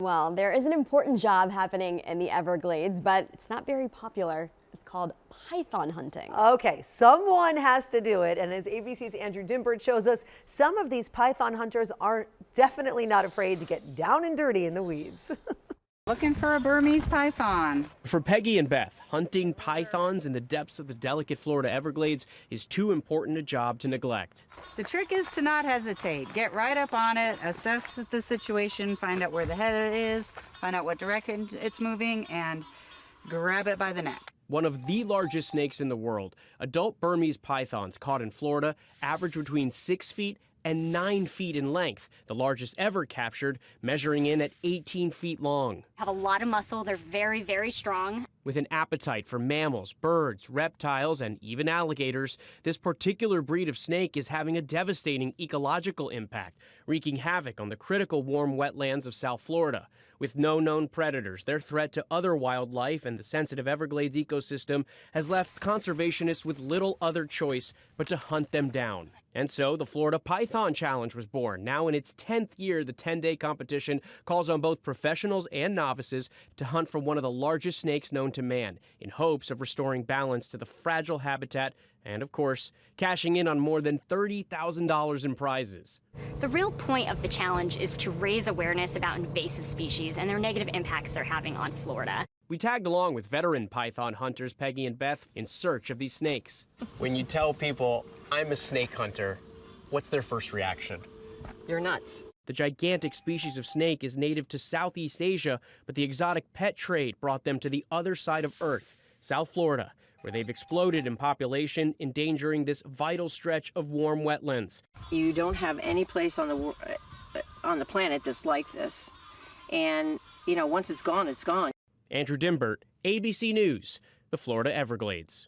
Well, there is an important job happening in the Everglades, but it's not very popular. It's called python hunting. Okay, someone has to do it, and as ABC's Andrew Dymburt shows us, some of these python hunters are definitely not afraid to get down and dirty in the weeds. Looking for a Burmese python. For Peggy and Beth, hunting pythons in the depths of the delicate Florida Everglades is too important a job to neglect. The trick is to not hesitate. Get right up on it, assess the situation, find out where the head is, find out what direction it's moving, and grab it by the neck. One of the largest snakes in the world, adult Burmese pythons caught in Florida average between 6 feet and 9 feet in length, the largest ever captured, measuring in at 18 feet long. Have a lot of muscle. They're very, very strong. With an appetite for mammals, birds, reptiles, and even alligators, this particular breed of snake is having a devastating ecological impact, wreaking havoc on the critical warm wetlands of South Florida. With no known predators, their threat to other wildlife and the sensitive Everglades ecosystem has left conservationists with little other choice but to hunt them down. And so the Florida Python Challenge was born. Now in its 10th year, the 10-day competition calls on both professionals and novices to hunt for one of the largest snakes known to man, in hopes of restoring balance to the fragile habitat and, of course, cashing in on more than $30,000 in prizes. The real point of the challenge is to raise awareness about invasive species and their negative impacts they're having on Florida. We tagged along with veteran python hunters Peggy and Beth in search of these snakes. When you tell people, I'm a snake hunter, what's their first reaction? You're nuts. The gigantic species of snake is native to Southeast Asia, but the exotic pet trade brought them to the other side of Earth, South Florida, where they've exploded in population, endangering this vital stretch of warm wetlands. You don't have any place on the planet that's like this. And, you know, once it's gone, it's gone. Andrew Dymburt, ABC News, the Florida Everglades.